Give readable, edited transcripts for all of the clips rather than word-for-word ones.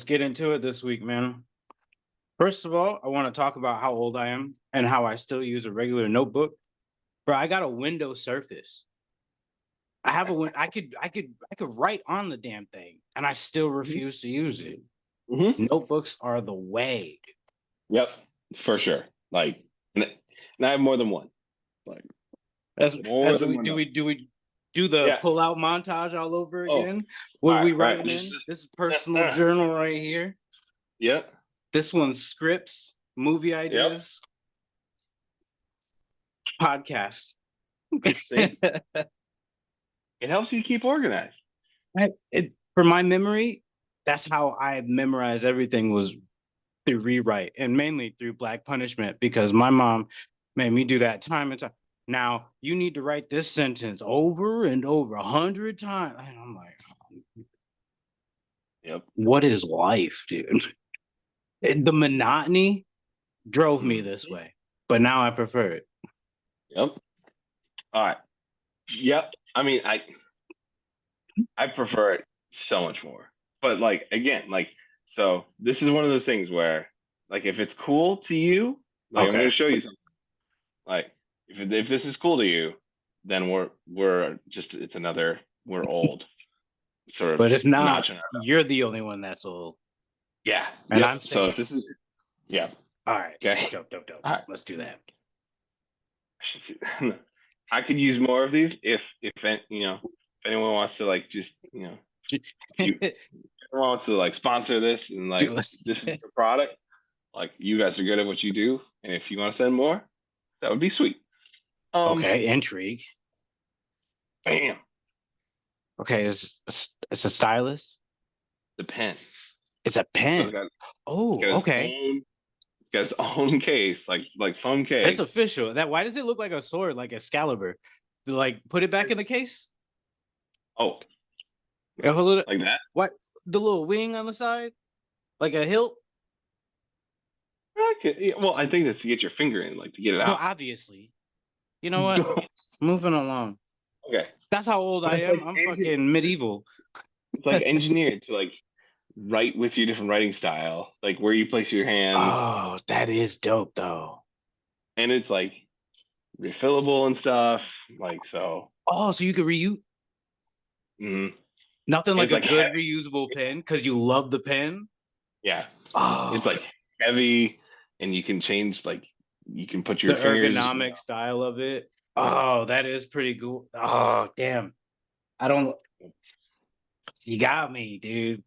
let's get into it this week, man. First of all, I want to talk about how old I am and how I still use a regular notebook. Bro, I got a Windows Surface. I have I could write on the damn thing, and I still refuse to use it. Mm-hmm. Notebooks are the way. Yep, for sure. Like, and I have more than one. Like, As more than we one. we do the Yeah. pull out montage all over Oh, again. What are we all right. writing in? This is personal journal right here. Yep. This one's scripts, movie ideas, podcasts. See, it helps you keep organized. For my memory, that's how I memorized everything was through rewrite and mainly through Black Punishment because my mom made me do that time and time. Now you need to write this sentence over and over 100 times. And I'm like, Yep. what is life, dude? The monotony drove me this way, but now I prefer it. Yep. All right. Yep. I mean, I prefer it so much more. But like again, like so this is one of those things where like if it's cool to you, like I'm Okay. gonna show you something. Like if this is cool to you, then we're just it's another we're old sort of But if not, notch in our belt. you're the only one that's old. Yeah. And Yep. I'm So saying, if this is yeah. all right, Okay. dope. All right. Let's do that. I should see. I could use more of these if anyone wants to like just you wants to like sponsor this and like this is your product, like you guys are good at what you do, and if you want to send more, that would be sweet. Okay, intrigue. Bam. Okay, it's a stylus. The pen. It's a So pen. Okay. It's got its own case, like foam case. It's official. Why does it look like a sword, like Excalibur? Like, put it back in the case. Oh, Yeah, hold it. like that? What? The little wing on the side, like a hilt. Well, I think that's to get your finger in, like to get it No, out. obviously. You know what? Moving along. Okay. That's how old I am. I'm fucking medieval. It's like engineered to like write with your different writing style, like where you place your hands, Oh, that is dope, though. and it's like refillable and stuff. Like so. Oh, so you could reuse. Mhm. Nothing like It's a like good reusable pen because you love the pen. yeah. It's Oh, like heavy, and you can change like you can put the your fingers. ergonomic style of it. Oh, that is pretty cool. Oh, damn. I don't. You got me, dude.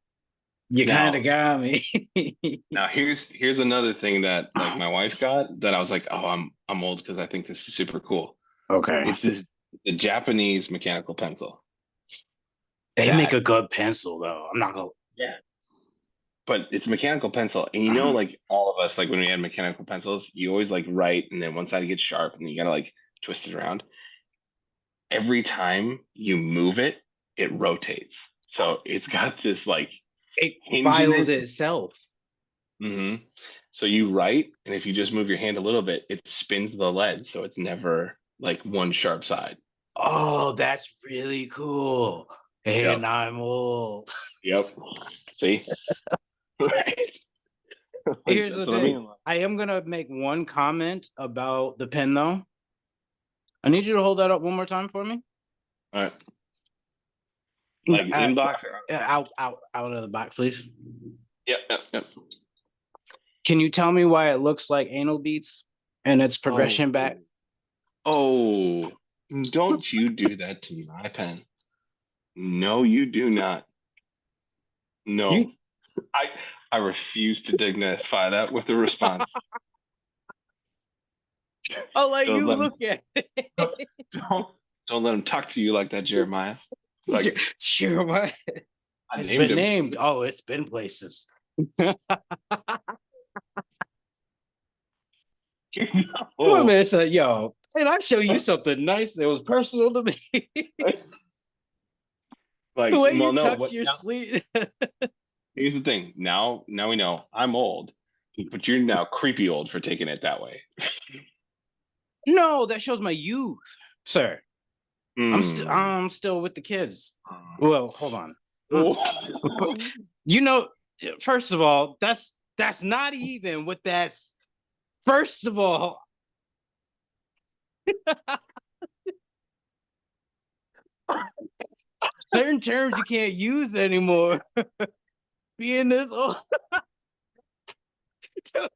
You kind Now, of got me. now here's another thing that like my wife got that I was like, oh, I'm old because I think this is super cool. Okay. It's the Japanese mechanical pencil. They make a good pencil, though. I'm not gonna. Yeah. But it's a mechanical pencil, and like all of us, like when we had mechanical pencils, you always like write, and then one side gets sharp, and then you gotta like twist it around. Every time you move it, it rotates. So it's got this like It hinge in files it. itself. So you write, and if you just move your hand a little bit, it spins the lead, so it's never like one sharp side. Oh, that's really cool. Yep. And I'm old. Yep. See? Right. Here's That's the what I thing. mean. I am gonna make one comment about the pen, though. I need you to hold that up one more time for me. All right. Like inbox or out of the box, please. Yep. Can you tell me why it looks like anal beads and its progression back? Oh, don't you do that to my pen. No, you do not. No. I refuse to dignify that with a response. I'll let you look at it. Don't let him talk to you like that, Jeremiah. Like Jeremiah. It's been named. Oh, it's been places. Oh, man, so, yo, and I show you something nice that was personal to me. Like, the way you tucked your sleeve. Here's the thing. Now we know I'm old, but you're now creepy old for taking it that way. No, that shows my youth, sir. I'm still with the kids. Well, hold on. You know, first of all, that's not even what that's. First of all, certain terms you can't use anymore. Being this old. I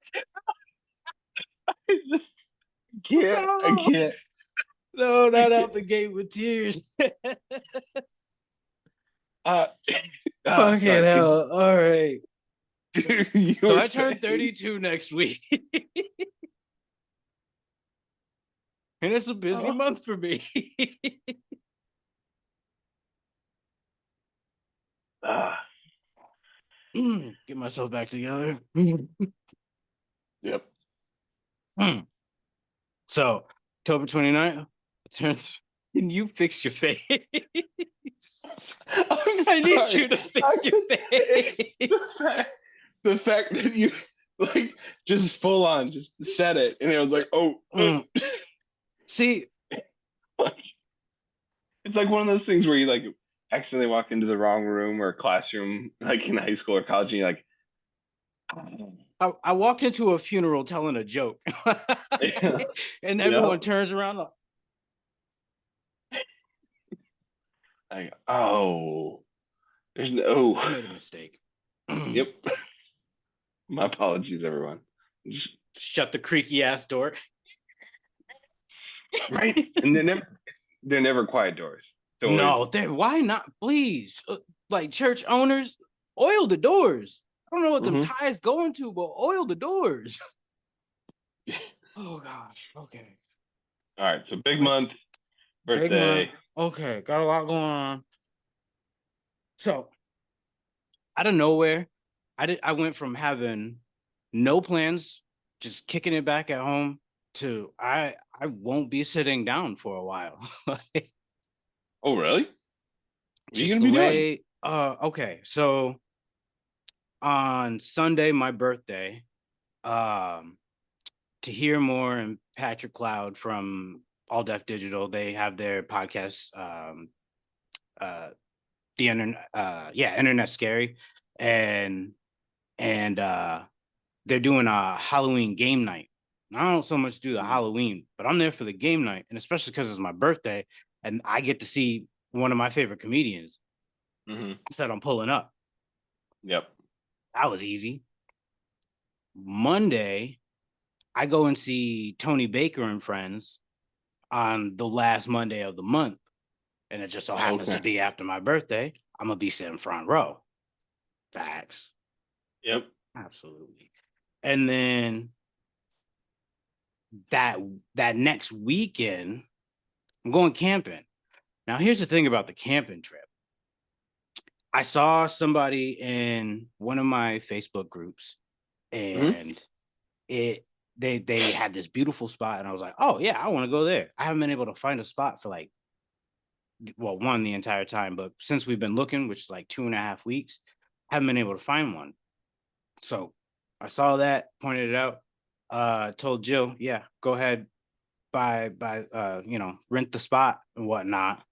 just can't. I No, can't. no, I not can't. out the gate with tears. Uh, Fucking sorry. hell. All right. You So were I turn saying. 32 next week. And it's a busy Oh, month for me. ah, Get myself back together. yep. So, October 29th, turns. Can you fix your face? I'm I need sorry. you to I fix your just the face. fact the fact that you like just full on just said it, and it was like, oh, See, it's like one of those things where you like accidentally walk into the wrong room or classroom, like in high school or college, and you're like, I walked into a funeral telling a joke, and everyone yep. turns around Like, oh, there's no. I made a mistake. Yep. My apologies, everyone. Shut the creaky ass door. Right, and they're never quiet doors. It's always No, why not? Please, like church owners, oil the doors. I don't know what them mhm. ties going to, but oil the doors. Oh gosh. Okay. All right. So big Quick. month, Big month. birthday. Okay, got a lot going on. So out of nowhere, I went from having no plans, just kicking it back at home, to I won't be sitting down for a while. Like, Oh, really? What are you just gonna the be doing? way okay, so on Sunday, my birthday, um, to hear more and Patrick Cloud from All Deaf Digital, they have their podcast, uh the internet, yeah, Internet Scary, and and they're doing a Halloween game night. I don't so much do the Mm-hmm. Halloween, but I'm there for the game night, and especially because it's my birthday, and I get to see one of my favorite comedians. Mm-hmm. I said I'm pulling up. Yep. That was easy. Monday, I go and see Tony Baker and Friends on the last Monday of the month, and it just so happens the Okay. day after my birthday. I'm gonna be sitting front row. Facts, Yep. absolutely. And then that that next weekend, I'm going camping. Now, here's the thing about the camping trip. I saw somebody in one of my Facebook groups, Mm-hmm. and it they had this beautiful spot, and I was like, oh yeah, I want to go there. I haven't been able to find a spot for like, well, one the entire time, but since we've been looking, which is like 2.5 weeks, haven't been able to find one. So I saw that, pointed it out, told Jill, yeah, go ahead, buy rent the spot and whatnot.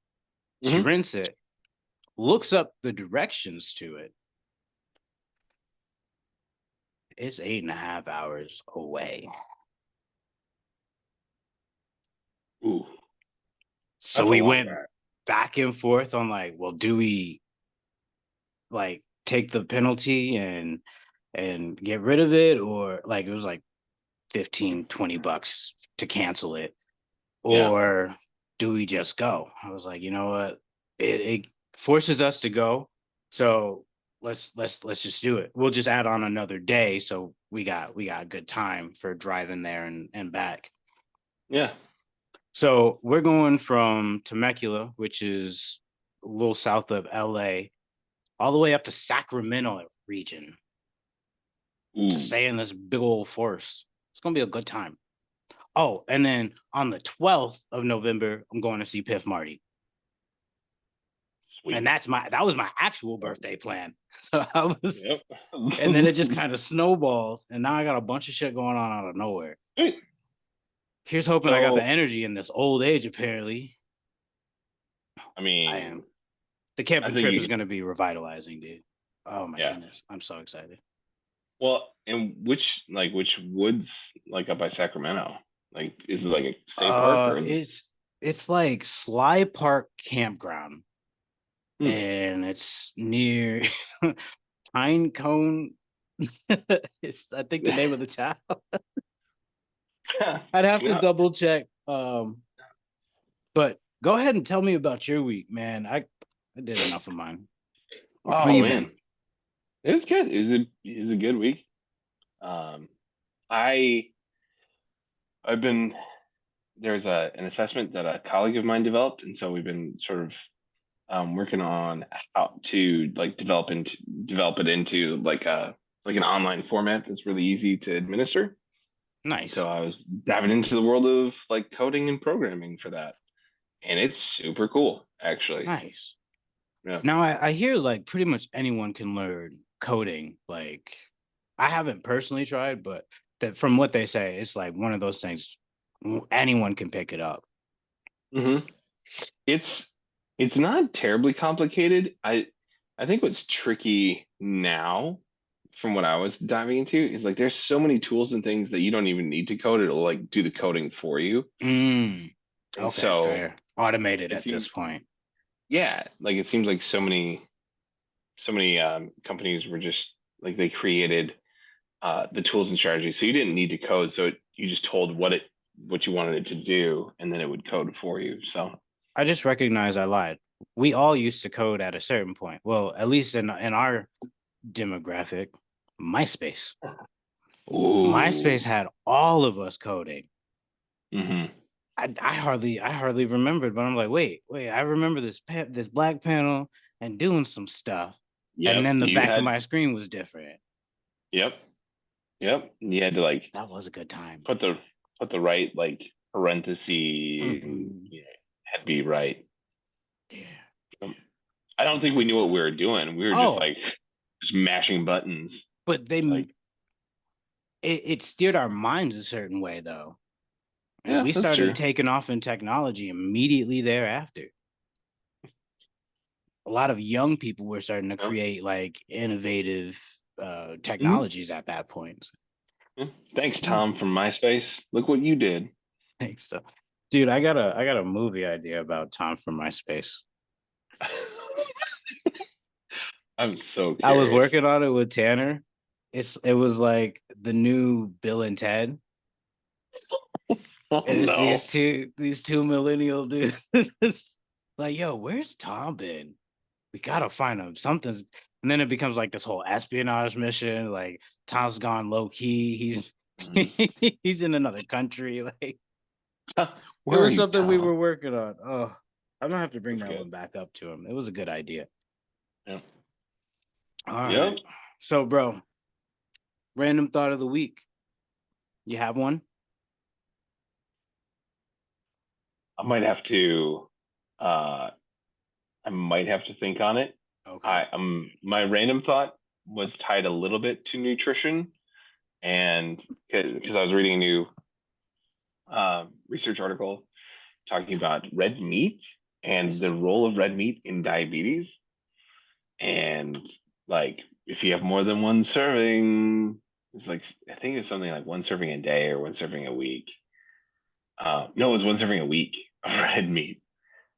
She Mm-hmm. rents it, looks up the directions to it. It's 8.5 hours away. Ooh, So that's a we long went drive. back and forth on like, well, do we like take the penalty and get rid of it, or like it was like 15-20 bucks to cancel it, Yeah. or do we just go? I was like, you know what, it forces us to go, so let's just do it. We'll just add on another day, so we got a good time for driving there and back. Yeah. So we're going from Temecula, which is a little south of LA, all the way up to Sacramento region to Ooh. stay in this big old forest. It's gonna be a good time. Oh, and then on the 12th of November, I'm going to see Piff Marty. And Sweet. that was my actual birthday plan. So I was, Yep. and then it just kind of snowballed, and now I got a bunch of shit going on out of nowhere. Sweet. Here's hoping I got the So, energy in this old age. Apparently, I I mean, am. The I camping think trip you is can. going to be revitalizing, dude. Oh my Yeah. goodness, I'm so excited. Well, and which woods like up by Sacramento? Like, is it like a state park or? It's like Sly Park Campground, Hmm. and it's near Pine Cone. It's I think the name of the town. I'd have to No. double check. But go ahead and tell me about your week, man. I did enough of mine. Where Oh you been? man, it was good. It was a good week. Um, I I've been there's an assessment that a colleague of mine developed, and so we've been sort of working on how to like develop it into like an online format that's really easy to administer. And Nice, so I was diving into the world of like coding and programming for that, and it's super cool, actually. nice. Yeah. Now I hear like pretty much anyone can learn coding. Like I haven't personally tried, but that from what they say, it's like one of those things anyone can pick it up. hmm It's it's not terribly complicated. I think what's tricky now, from what I was diving into, is like there's so many tools and things that you don't even need to code. It'll like do the coding for you. Mm, And okay, so fair. Automated it at this seems, point. yeah, like it seems like so many companies were just like they created the tools and strategies. So you didn't need to code. So you just told what you wanted it to do, and then it would code for you. So, I just recognized I lied. We all used to code at a certain point. Well, at least in our demographic, MySpace. MySpace ooh, had all of us coding. hmm I hardly remembered, but I'm like, wait, I remember this black panel and doing some stuff, and yep. then the You back of had, my screen was different. yep, yep. You had to like That was a good time. put the put the right like parentheses, and, Hmm. had to be right. Yeah, Um, I don't think we good knew what we time. were doing. We were just Oh, like just mashing buttons. but Like, it steered our minds a certain way though, and yeah, we that's started true. taking off in technology immediately thereafter. A lot of young people were starting to Yep. create like innovative Mhm. technologies at that point. Yeah. Thanks, Hmm. Tom from MySpace. Look what you did. Thanks, so. Dude, I got a movie idea about Tom from MySpace. I'm so I was curious. working on it with Tanner. It was like the new Bill and Ted. Oh And it's no. these two millennial dudes. Like, yo, where's Tom been? We gotta find him. Something's and then it becomes like this whole espionage mission. Like Tom's gone low key. Mhm. He's in another country. Like it Where are was you, something we Tom? were working on. Oh, I'm gonna have to bring That's that good. one back up to him. It was a good idea. Yep. All Yep. right. So, bro, random thought of the week. You have one? I might have to uh I might have to think on it. Okay. My random thought was tied a little bit to nutrition, and because I was reading a new research article talking about red meat and the role of red meat in diabetes. And like, if you have more than one serving, it's like, I think it's something like one serving a day or one serving a week. No, it was one serving a week of red meat.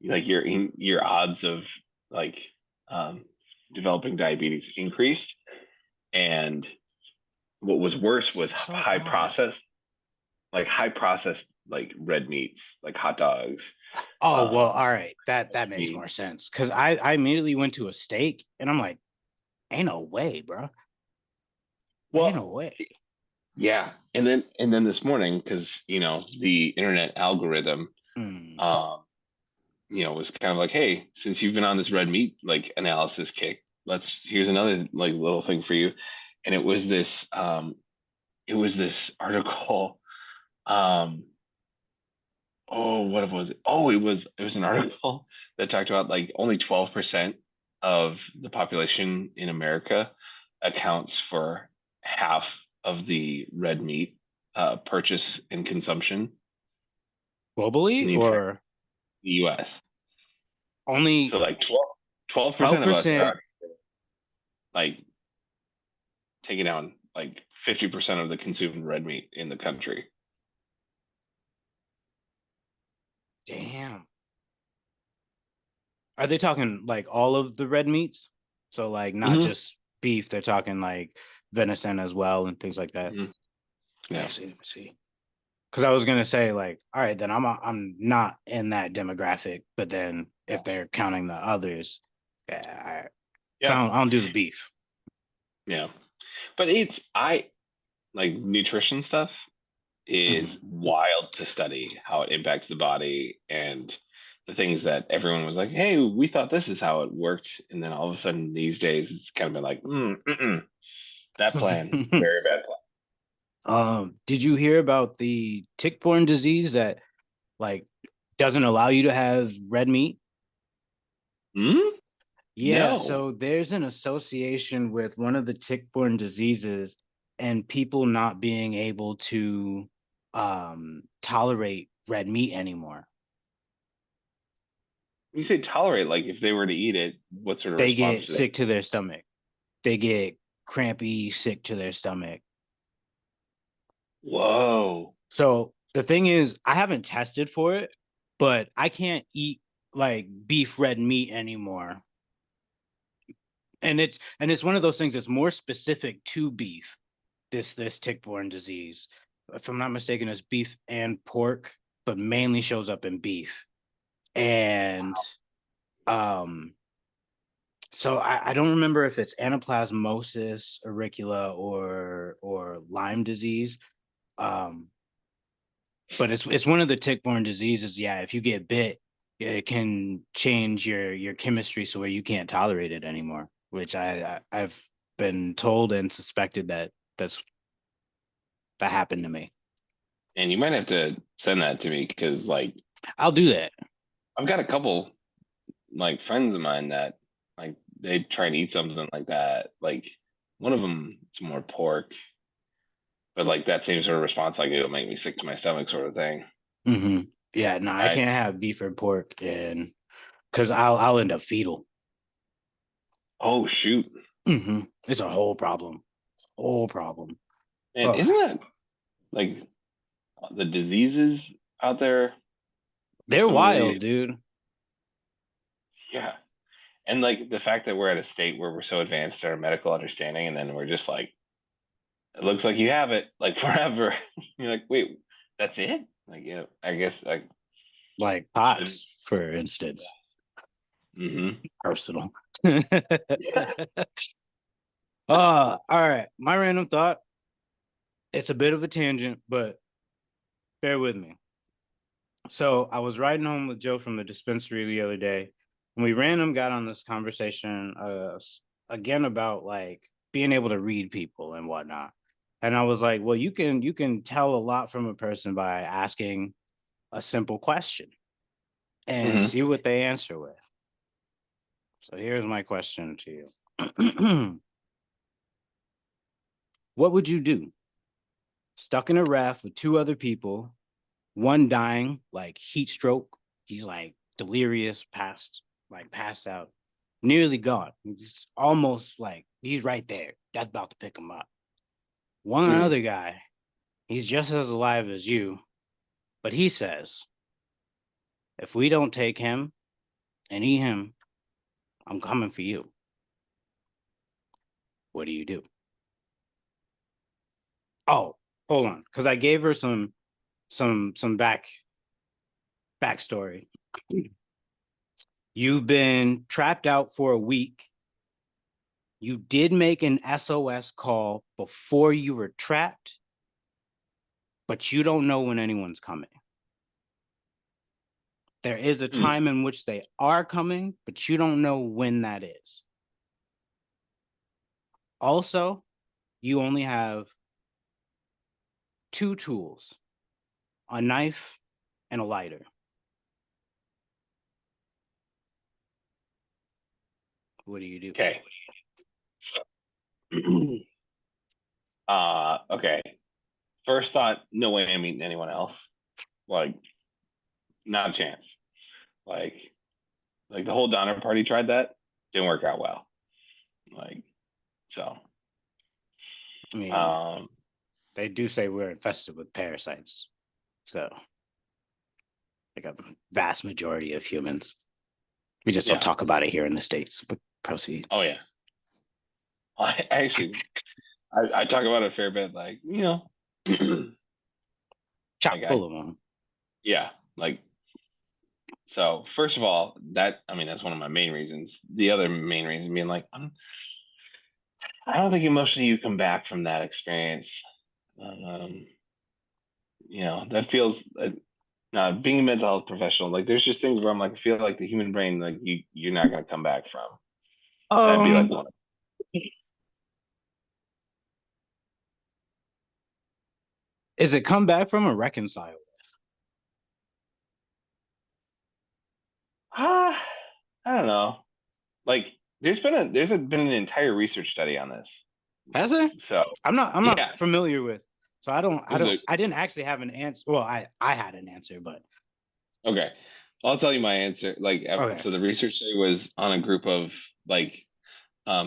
Like your odds of like um, developing diabetes increased. And what was worse was So odd. high processed like red meats, like hot dogs, Oh well, um, all right. That roast makes more meats. sense. Cause I immediately went to a steak and I'm like, ain't no way, bro. Ain't Well, no way. yeah, and then this morning, because the internet algorithm, Mm. um, was kind of like, hey, since you've been on this red meat like analysis kick, here's another like little thing for you, and it was this article. Um, oh, what was it? Oh, it was an article that talked about like only 12% of the population in America accounts for half of the red meat purchase and consumption in Globally the entire or US. So only like 12% of us are 12%? out. like taking down like 50% of the consumed red meat in the country. Damn. Are they talking like all of the red meats? So like not Hmm. just beef, they're talking like venison as well and things like that. Hmm. I Yeah. see. I see. Because I was gonna say like, all right, then I'm not in that demographic. But then if they're counting the others, yeah, Yep. I don't do the beef. Yeah. But it's I like nutrition stuff is Mhm. wild to study how it impacts the body and the things that everyone was like, hey, we thought this is how it worked. And then all of a sudden these days it's kind of been like, that plan, very bad plan. Did you hear about the tick-borne disease that like doesn't allow you to have red meat? Hmm? Yeah, No. so there's an association with one of the tick-borne diseases and people not being able to tolerate red meat anymore. You say tolerate, like if they were to eat it, what sort of They response get do they? sick to their stomach. They get crampy, sick to their stomach. Whoa. So the thing is, I haven't tested for it, but I can't eat like beef red meat anymore. And it's one of those things that's more specific to beef, this tick-borne disease. If I'm not mistaken, it's beef and pork, but mainly shows up in beef. And um so I don't remember if it's anaplasmosis, auricula, or Lyme disease. Um, but it's one of the tick-borne diseases. Yeah, if you get bit, it can change your chemistry so where you can't tolerate it anymore. Which I've been told and suspected that that happened to me. And you might have to send that to me because like I'll do that. I've got a couple like friends of mine that like they try and eat something like that. Like one of them, it's more pork, but like that same sort of response, like it'll make me sick to my stomach, sort of thing. Hmm. Yeah, no, I I can't have beef or pork, and because I'll end up fetal. oh shoot, It's a whole problem, whole problem. and Oh, isn't that like the diseases out there are they're so wild, related? dude. Yeah, and like the fact that we're at a state where we're so advanced in our medical understanding, and then we're just like, it looks like you have it like forever. You're like, wait, that's it? Like, yeah, I guess like Like should. pox, for instance, Mm-hmm. personal. Yeah. All right. My random thought. It's a bit of a tangent, but bear with me. So I was riding home with Joe from the dispensary the other day, and we random got on this conversation again about like being able to read people and whatnot. And I was like, well, you can tell a lot from a person by asking a simple question and Mm-hmm. see what they answer with. So here's my question to you. What would you do? Stuck in a raft with two other people, one dying, like heat stroke. He's like delirious, passed out, nearly gone. He's almost like he's right there. That's about to pick him up. One Mm. other guy, he's just as alive as you, but he says, if we don't take him and eat him, I'm coming for you. What do you do? Oh, hold on, because I gave her some backstory. You've been trapped out for a week. You did make an SOS call before you were trapped, but you don't know when anyone's coming. There is a Mm. time in which they are coming, but you don't know when that is. Also, you only have two tools, a knife and a lighter. What do you do? Okay. Okay. First thought, no way I'm meeting anyone else. Like, not a chance. Like, like the whole Donner Party tried that, didn't work out well. Like, So, I mean, um, they do say we're infested with parasites. So, like a vast majority of humans. We just don't yeah. talk about it here in the States, but proceed. Oh yeah. I actually I talk about it a fair bit, like, Chock like full of them. yeah, like, so first of all, that's one of my main reasons. The other main reason being like, I don't think emotionally you come back from that experience. Um, that feels being a mental health professional, like there's just things where I'm like, I feel like the human brain, like you're not gonna come back from. That'd be like Um, one. is it come back from or reconcile? Ah, I don't know. Like there's been an entire research study on this. Has it? So I'm not yeah, familiar with. So there's a I didn't actually have an answer. Well, I had an answer, but okay. I'll tell you my answer. Like, okay. so the research study was on a group of like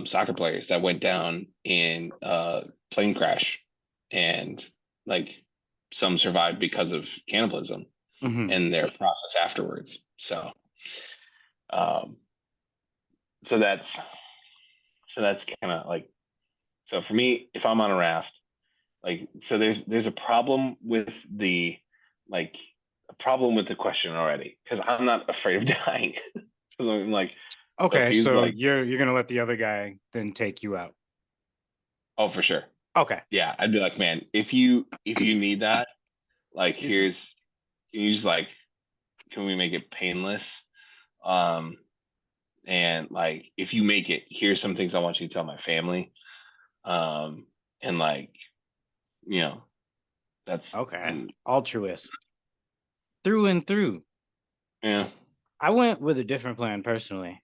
soccer players that went down in plane crash, and like some survived because of cannibalism Hmm. and their process afterwards. Um, so that's that's kind of like, so for me, if I'm on a raft, like, so there's a problem with the like a problem with the question already, because I'm not afraid of dying. Because I'm like, so if Okay, he's so like, you're gonna let the other guy then take you out. oh, for sure. Okay. Yeah, I'd be like, man, if you need that, like, Excuse me. can you just like, can we make it painless? Um, and like, if you make it, here's some things I want you to tell my family. Um, and like, you know, that's Okay. Altruist through and through. yeah. I went with a different plan personally.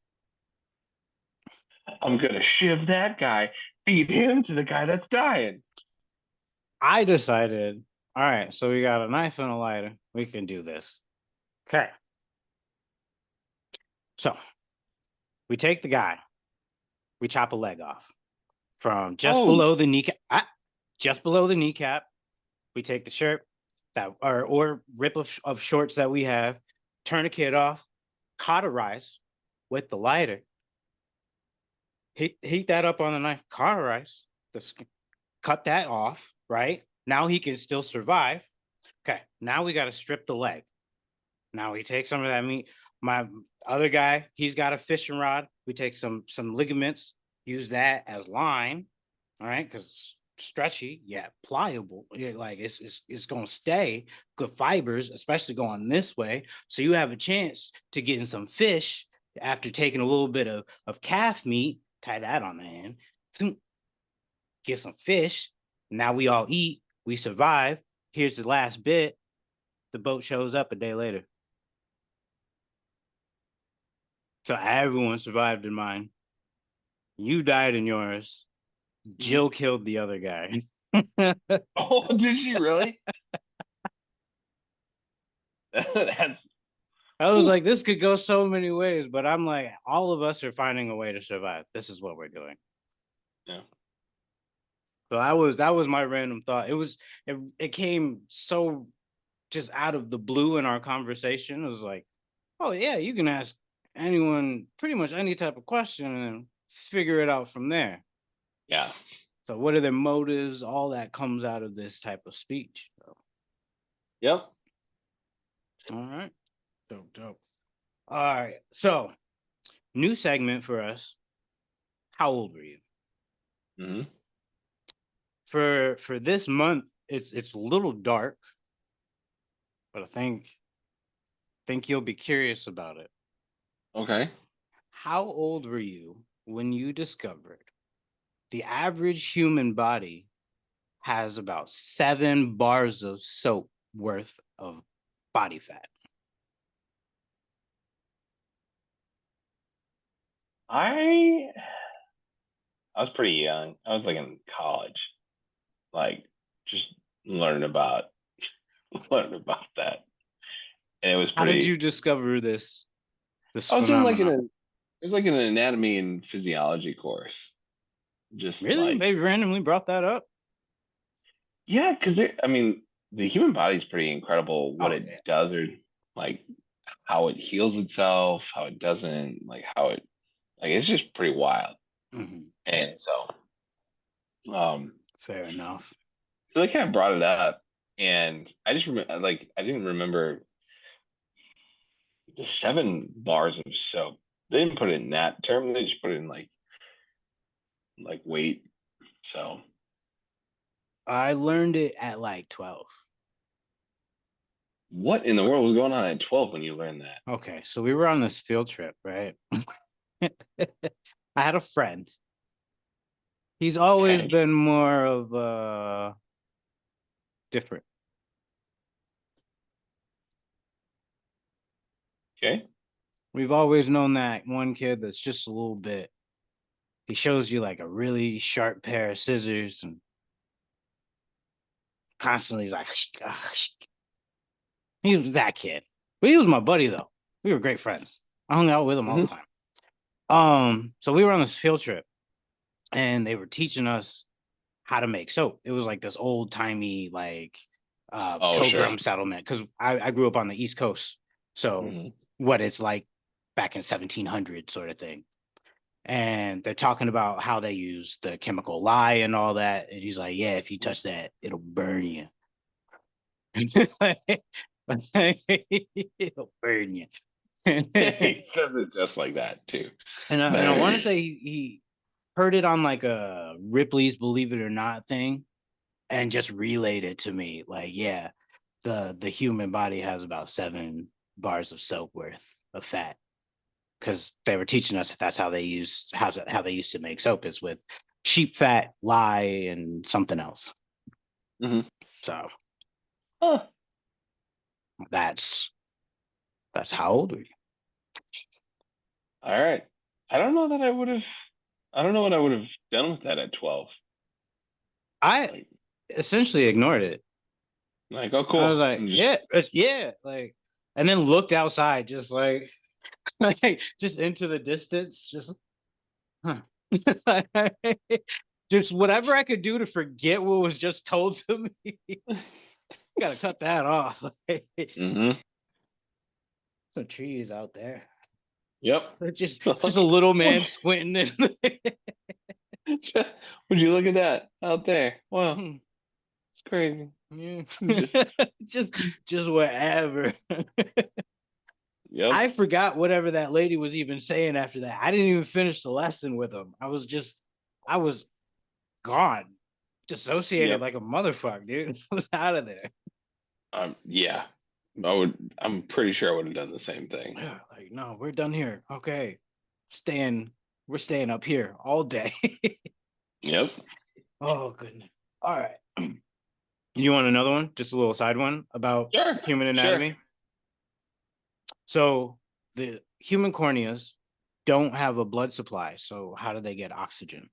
I'm gonna shiv that guy, feed him to the guy that's dying. I decided, all right, so we got a knife and a lighter. We can do this. Okay. So we take the guy, we chop a leg off from just Oh, below the kneecap. Just below the kneecap. We take the shirt that or rip of shorts that we have, turn a kid off, cauterize with the lighter, heat that up on the knife, cauterize, the cut that off, right? Now he can still survive. Okay, now we got to strip the leg. Now we take some of that meat. My other guy, he's got a fishing rod. We take some ligaments, use that as line, all right, because it's stretchy, yeah, pliable. Yeah, like it's gonna stay good fibers, especially going this way. So you have a chance to get in some fish after taking a little bit of calf meat. Tie that on the end. Get some fish. Now we all eat. We survive. Here's the last bit. The boat shows up a day later. So everyone survived in mine. You died in yours. mhm. Jill killed the other guy. Oh, did she really? That's I was whew. like, this could go so many ways, but I'm like, all of us are finding a way to survive. This is what we're doing. Yeah. So that was my random thought. It came so just out of the blue in our conversation. It was like, oh yeah, you can ask anyone pretty much any type of question and figure it out from there. Yeah. So what are their motives? All that comes out of this type of speech. So, Yep. all right. Dope, dope. All right. So new segment for us. How old were you? Hmm. For this month, it's a little dark, but I think you'll be curious about it. Okay. How old were you when you discovered the average human body has about 7 bars of soap worth of body fat? I I was pretty young. I was like in college, like just learning about learning about that, and it was How did pretty. you discover this I was in like phenomenon? it was like an anatomy and physiology course. Just Really? like, They randomly brought that up? yeah, because I mean, the human body is pretty incredible what Oh it yeah. does, or like how it heals itself, how it doesn't, like how it, like it's just pretty wild. Hmm. And um, Fair enough. so they kind of brought it up, and I just remember, like, I didn't remember the 7 bars of soap. They didn't put it in that term. They just put it in like weight. So I learned it at like 12. what in the world was going on at 12 when you learned that? Okay, so we were on this field trip, right? I had a friend. He's always Okay. been more of different. Okay. We've always known that one kid that's just a little bit. He shows you like a really sharp pair of scissors and constantly he's like, he was that kid. But he was my buddy though. We were great friends. I hung out with him all the Hmm. time. So we were on this field trip and they were teaching us how to make soap. It was like this old timey like Oh, sure. pilgrim settlement because I grew up on the East Coast. So Hmm. what it's like back in 1700 sort of thing. And they're talking about how they use the chemical lye and all that. And he's like, yeah, if you touch that, it'll burn you. It'll burn you. He says it just like that too. And I want to say he heard it on like a Ripley's Believe It or Not thing and just relayed it to me. Like, yeah, the human body has about 7 bars of soap worth of fat because they were teaching us that that's how they used to make soap is with sheep fat, lye, and something else. Hmm. So Huh. that's that's how old are you? All right. I don't know that I would have. I don't know what I would have done with that at 12. I Like, essentially ignored it. oh, I was cool. like, And just, yeah, yeah, like, and then looked outside, just like, like just into the distance, just, huh. Just whatever I could do to forget what was just told to me. Got to cut that off. hmm. Some trees out there. Yep. Just a little man squinting in. Would you look at that out there? Wow, Hmm, it's crazy. yeah. Just, just just wherever. yep. I forgot whatever that lady was even saying after that. I didn't even finish the lesson with him. I was gone, dissociated Yep. like a motherfucker, dude. I was out of there. Yeah. I would. I'm pretty sure I would have done the same thing. Yeah, like no, we're done here. Okay, staying, we're staying up here all day. Yep. Oh goodness. All right. You want another one? Just a little side one about Sure. human Sure. anatomy. So the human corneas don't have a blood supply. So how do they get oxygen?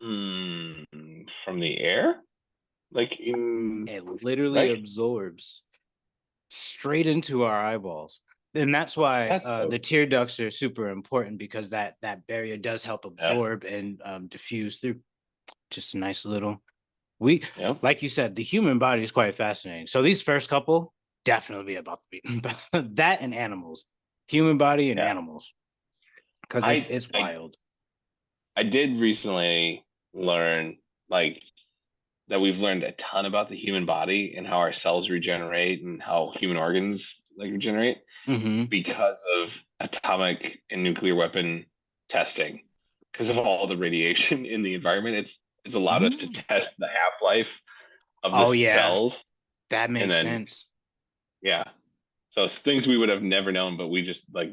From the air, like in It literally right. absorbs straight into our eyeballs. And that's why That's so. the tear ducts are super important because that barrier does help Yeah. absorb and diffuse through. Just a nice little. We, Yep. like you said, the human body is quite fascinating. So these first couple definitely be about to be that and animals, human body and Yeah. animals, because it's I it's I wild. I did recently learn like that we've learned a ton about the human body and how our cells regenerate and how human organs like regenerate Mm-hmm. because of atomic and nuclear weapon testing. Because of all the radiation in the environment, it's allowed us to Mm-hmm. test the half-life of the Oh yeah, cells. that And makes then sense. yeah. So it's things we would have never known, but we just like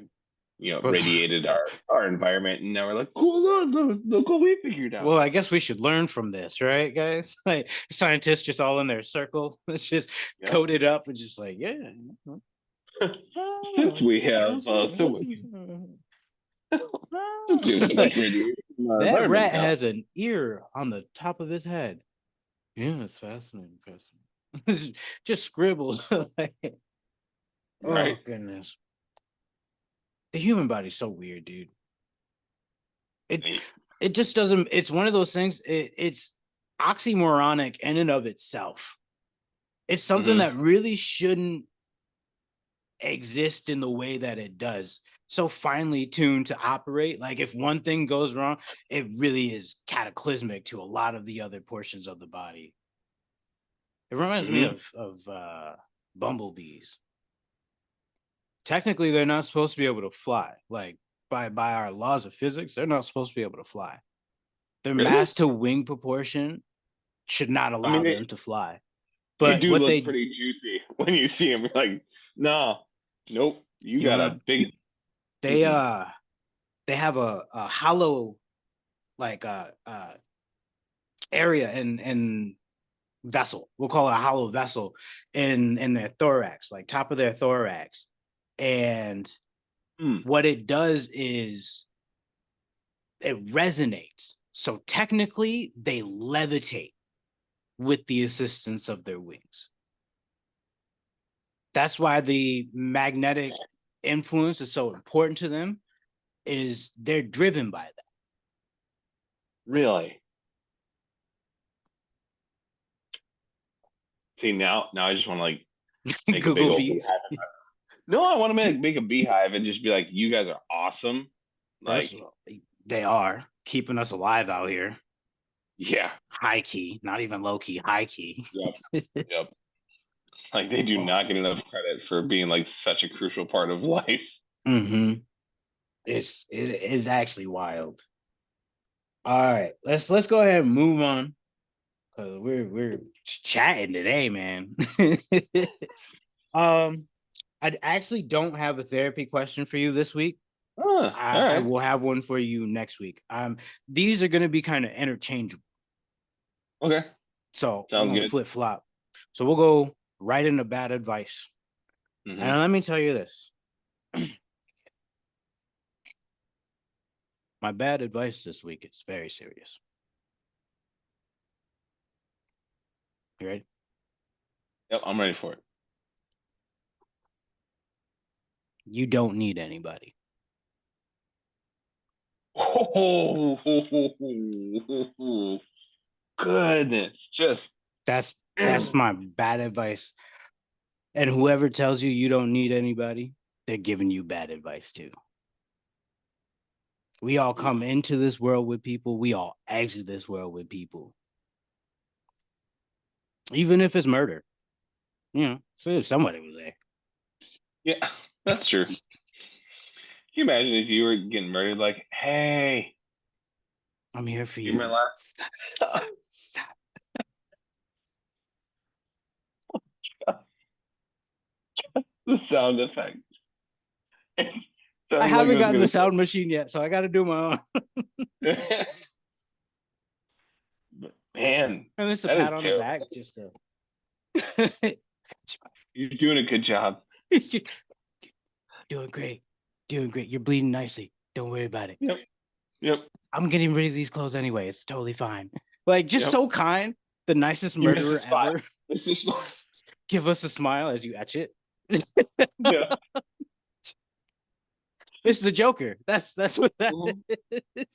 But radiated our environment, and now we're like, cool, look what we figured out. well, I guess we should learn from this, right, guys? Like scientists just all in their circle. It's just Yep. coded up and just like, yeah. Since Oh, we have let's see, so let's much, see. since we have so much radiation in our That environment rat now. has an ear on the top of his head. Yeah, it's fascinating. Fascinating. Just scribbles. Like, oh Right. goodness. The human body's so weird, dude. It it just doesn't. It's one of those things. It's oxymoronic in and of itself. It's something Mhm. that really shouldn't exist in the way that it does. So finely tuned to operate. Like if one thing goes wrong, it really is cataclysmic to a lot of the other portions of the body. It reminds me Mhm. of bumblebees. Technically, they're not supposed to be able to fly. Like by our laws of physics, they're not supposed to be able to fly. Their Really? mass to wing proportion should not I mean, allow them to fly. they But do what look they, pretty juicy when you see them. You're like, no, nope, you you got know, a big. they Mm-mm. uh they have a hollow like area in vessel. We'll call it a hollow vessel in their thorax, like top of their thorax. And Mm. what it does is it resonates. So technically, they levitate with the assistance of their wings. That's why the magnetic influence is so important to them. Is they're driven by Really? See now, I just want to like that. make a big Google old bees. beehive. No, I want to Dude, make a beehive and just be like, you guys are awesome. first Like, of all, they are keeping us alive out here. yeah, High key, not even low key, high key. yep, yep. Like they do Oh, not get enough credit for being like such a crucial part of life. mm-hmm. It is actually wild. All right, let's go ahead and move on because we're chatting today, man. um, I actually don't have a therapy question for you this week. All I right, will have one for you next week. These are going to be kind of interchangeable, okay, so we're sounds gonna good. flip flop. So we'll go right into bad advice. Hmm. And let me tell you this: my bad advice this week is very serious. You ready? Yep, I'm ready for it. You don't need anybody. Oh, goodness, just That's my bad advice. And whoever tells you you don't need anybody, they're giving you bad advice too. We all come into this world with people. We all exit this world with people. Even if it's murder, so somebody was there. yeah, that's true. Can you imagine if you were getting murdered? Like, hey, I'm here for you're my you. last. Stop, stop. The sound effect. It I sounded like it haven't was gotten the gonna sound machine yet, so I got to do my own. say. Man, And it's a that is pat on the terrible. back, just to. You're doing a good job. Doing great, doing great. You're bleeding nicely. Don't worry about it. Yep. Yep. I'm getting rid of these clothes anyway. It's totally fine. Like, just Yep. so kind. The nicest You missed a murderer spot. ever. Missed a spot. Give us a smile as you etch it. Yeah. It's the Joker. That's what that Mhm. is.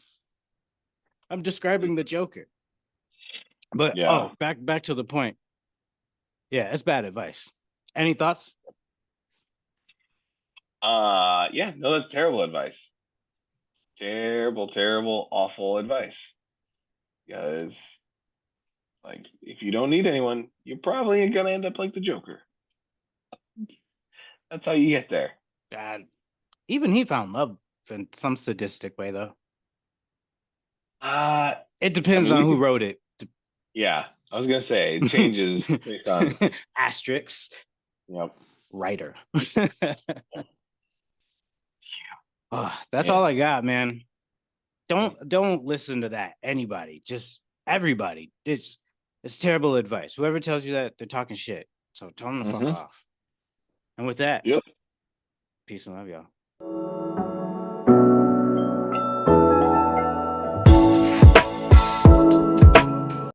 I'm describing the Joker. But Yeah. back to the point. Yeah, it's bad advice. Any thoughts? Yeah, no, that's terrible advice. Terrible, terrible, awful advice. Because like if you don't need anyone, you're probably gonna end up like the Joker. That's how you get there. God, even he found love in some sadistic way, though. Uh It I depends mean on we who could wrote it. yeah, I was gonna say it changes based on Asterix, yep. writer. Oh, that's Man. all I got, man. Don't listen to that. Anybody, just everybody. It's terrible advice. Whoever tells you that, they're talking shit. So tell them to fuck Hmm. off. And with that, Yep. peace and love, y'all.